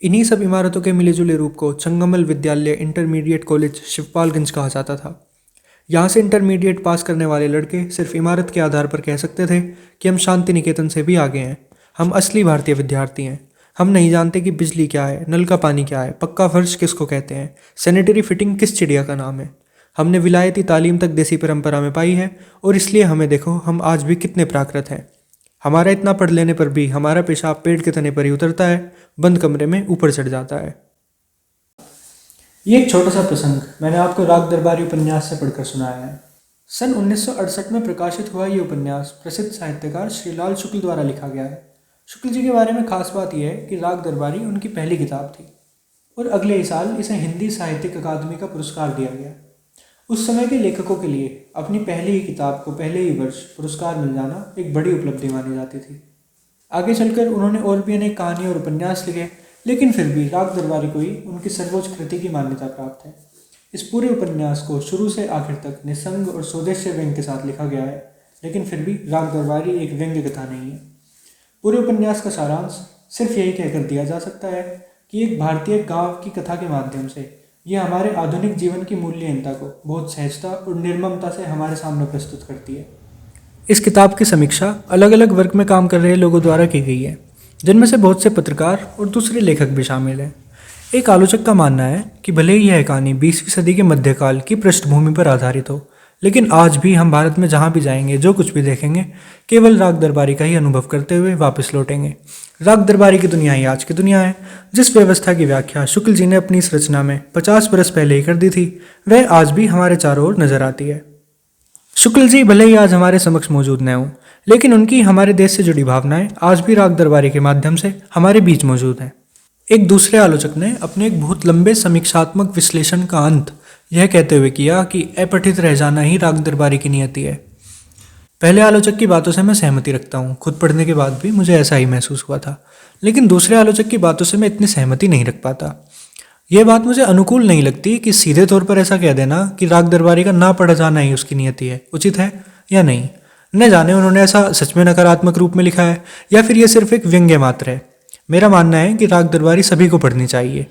इन्हीं सब इमारतों के मिले-जुले रूप को चंगमल विद्यालय इंटरमीडिएट कॉलेज शिवपालगंज कहा जाता था। यहाँ से इंटरमीडिएट पास करने वाले लड़के सिर्फ इमारत के आधार पर कह सकते थे कि हम शांति निकेतन से भी आगे हैं, हम असली भारतीय विद्यार्थी हैं। हम नहीं जानते कि बिजली क्या है, नल का पानी क्या है, पक्का फर्श किसको कहते हैं, सैनिटरी फिटिंग किस चिड़िया का नाम है। हमने विलायती तालीम तक देसी परंपरा में पाई है और इसलिए हमें देखो, हम आज भी कितने प्राकृत हैं। हमारा इतना पढ़ लेने पर भी हमारा पेशाब पेड़ के तने पर ही उतरता है, बंद कमरे में ऊपर चढ़ जाता है। ये एक छोटा सा प्रसंग मैंने आपको राग दरबारी उपन्यास से पढ़कर सुनाया है। सन 1968 में प्रकाशित हुआ ये उपन्यास प्रसिद्ध साहित्यकार श्रीलाल शुक्ल द्वारा लिखा गया है। शुक्ल जी के बारे में खास बात यह है कि राग दरबारी उनकी पहली किताब थी और अगले ही साल इसे हिंदी साहित्यिक अकादमी का पुरस्कार दिया गया। उस समय के लेखकों के लिए अपनी पहली ही किताब को पहले ही वर्ष पुरस्कार मिल जाना एक बड़ी उपलब्धि मानी जाती थी। आगे चलकर उन्होंने और भी अनेक कहानी और उपन्यास लिखे, लेकिन फिर भी राग दरबारी को ही उनकी सर्वोच्च कृति की मान्यता प्राप्त है। इस पूरे उपन्यास को शुरू से आखिर तक निसंग और स्वदेशी व्यंग्य के साथ लिखा गया है, लेकिन फिर भी राग दरबारी एक व्यंग्य कथा नहीं है। पूरे उपन्यास का सारांश सिर्फ यही कहकर दिया जा सकता है कि एक भारतीय गांव की कथा के माध्यम से यह हमारे आधुनिक जीवन की मूल्यहीनता को बहुत सहजता और निर्ममता से हमारे सामने प्रस्तुत करती है। इस किताब की समीक्षा अलग अलग वर्ग में काम कर रहे लोगों द्वारा की गई है, जिनमें से बहुत से पत्रकार और दूसरे लेखक भी शामिल हैं। एक आलोचक का मानना है कि भले ही यह कहानी 20वीं सदी के मध्यकाल की पृष्ठभूमि पर आधारित हो, लेकिन आज भी हम भारत में जहाँ भी जाएंगे, जो कुछ भी देखेंगे, केवल राग दरबारी का ही अनुभव करते हुए वापस लौटेंगे। राग दरबारी की दुनिया ही आज की दुनिया है। जिस व्यवस्था की व्याख्या शुक्ल जी ने अपनी इस रचना में 50 बरस पहले ही कर दी थी, वह आज भी हमारे चारों ओर नजर आती है। शुक्ल जी भले ही आज हमारे समक्ष मौजूद न हों, लेकिन उनकी हमारे देश से जुड़ी भावनाएं आज भी राग दरबारी के माध्यम से हमारे बीच मौजूद हैं। एक दूसरे आलोचक ने अपने एक बहुत लंबे समीक्षात्मक विश्लेषण का अंत यह कहते हुए किया कि अपठित रह जाना ही राग दरबारी की नियति है। पहले आलोचक की बातों से मैं सहमति रखता हूँ, खुद पढ़ने के बाद भी मुझे ऐसा ही महसूस हुआ था, लेकिन दूसरे आलोचक की बातों से मैं इतनी सहमति नहीं रख पाता। यह बात मुझे अनुकूल नहीं लगती कि सीधे तौर पर ऐसा कह देना कि राग दरबारी का ना पढ़ा जाना ही उसकी नियति है, उचित है या नहीं। न जाने उन्होंने ऐसा सच में नकारात्मक रूप में लिखा है या फिर यह सिर्फ एक व्यंग्य मात्र है। मेरा मानना है कि राग दरबारी सभी को पढ़नी चाहिए।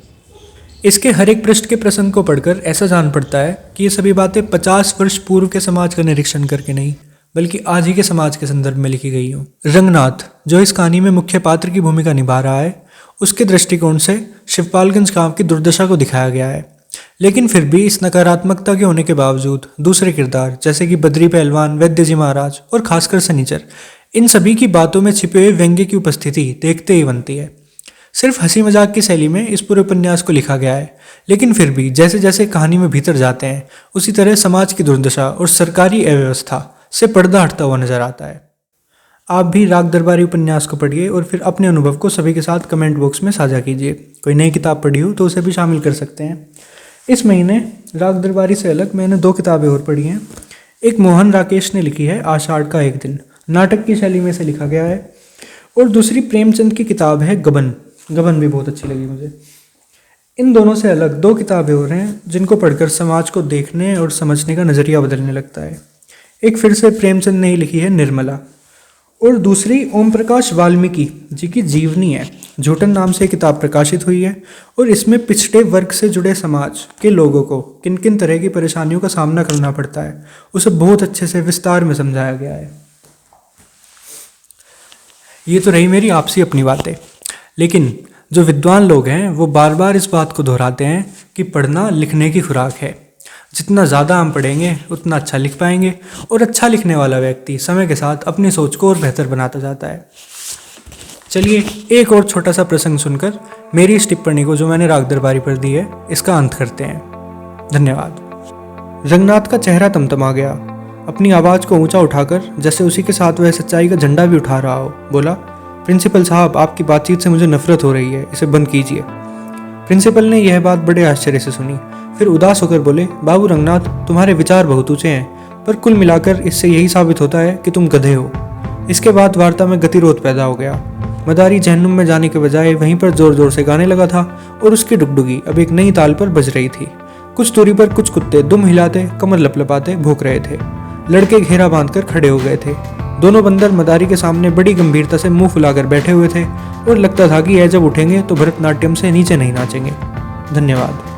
इसके हर एक पृष्ठ के प्रसंग को पढ़कर ऐसा जान पड़ता है कि ये सभी बातें 50 वर्ष पूर्व के समाज का निरीक्षण करके नहीं, बल्कि आज ही के समाज के संदर्भ में लिखी गई हो। रंगनाथ, जो इस कहानी में मुख्य पात्र की भूमिका निभा रहा है, उसके दृष्टिकोण से शिवपालगंज गांव की दुर्दशा को दिखाया गया है। लेकिन फिर भी इस नकारात्मकता के होने के बावजूद दूसरे किरदार जैसे कि बद्री पहलवान, वैद्य जी महाराज और खासकर सनीचर, इन सभी की बातों में छिपे हुए व्यंग्य की उपस्थिति देखते ही बनती है। सिर्फ हंसी मजाक की शैली में इस पूरे उपन्यास को लिखा गया है, लेकिन फिर भी जैसे जैसे कहानी में भीतर जाते हैं, उसी तरह समाज की दुर्दशा और सरकारी अव्यवस्था से पर्दा हटता हुआ नजर आता है। आप भी राग दरबारी उपन्यास को पढ़िए और फिर अपने अनुभव को सभी के साथ कमेंट बॉक्स में साझा कीजिए। कोई नई किताब पढ़ी हो तो उसे भी शामिल कर सकते हैं। इस महीने राग दरबारी से अलग मैंने 2 किताबें और पढ़ी हैं। एक मोहन राकेश ने लिखी है आषाढ़ का एक दिन, नाटक की शैली में से लिखा गया है, और दूसरी प्रेमचंद की किताब है गबन। गबन भी बहुत अच्छी लगी मुझे। इन दोनों से अलग 2 किताबें और हैं जिनको पढ़कर समाज को देखने और समझने का नज़रिया बदलने लगता है। एक फिर से प्रेमचंद ने ही लिखी है निर्मला, और दूसरी ओम प्रकाश वाल्मीकि जी की जीवनी है। झूठन नाम से किताब प्रकाशित हुई है और इसमें पिछड़े वर्ग से जुड़े समाज के लोगों को किन किन तरह की परेशानियों का सामना करना पड़ता है, उसे बहुत अच्छे से विस्तार में समझाया गया है। ये तो रही मेरी आपसी अपनी बातें, लेकिन जो विद्वान लोग हैं वो बार बार इस बात को दोहराते हैं कि पढ़ना लिखने की खुराक है। जितना ज़्यादा हम पढ़ेंगे उतना अच्छा लिख पाएंगे, और अच्छा लिखने वाला व्यक्ति समय के साथ अपनी सोच को और बेहतर बनाता जाता है। चलिए एक और छोटा सा प्रसंग सुनकर मेरी इस टिप्पणी को जो मैंने राग दरबारी पर दी है इसका अंत करते हैं। धन्यवाद। रंगनाथ का चेहरा तमतमा गया। अपनी आवाज़ को ऊंचा उठाकर, जैसे उसी के साथ वह सच्चाई का झंडा भी उठा रहा हो, बोला, प्रिंसिपल साहब, आपकी बातचीत से मुझे नफरत हो रही है, इसे बंद कीजिए। प्रिंसिपल ने यह बात बड़े आश्चर्य से सुनी, फिर उदास होकर बोले, बाबू रंगनाथ, तुम्हारे विचार बहुत ऊंचे हैं, पर कुल मिलाकर इससे यही साबित होता है कि तुम गधे हो। इसके बाद वार्ता में गतिरोध पैदा हो गया। मदारी जहन्नुम में जाने के बजाय वहीं पर जोर जोर से गाने लगा था और उसकी डुगडुगी अब एक नई ताल पर बज रही थी। कुछ दूरी पर कुछ कुत्ते दुम हिलाते, कमर लपलपाते भौंक रहे थे। लड़के घेरा बांधकर खड़े हो गए थे। दोनों बंदर मदारी के सामने बड़ी गंभीरता से मुंह फुलाकर बैठे हुए थे और लगता था कि यह जब उठेंगे तो भरतनाट्यम से नीचे नहीं नाचेंगे। धन्यवाद।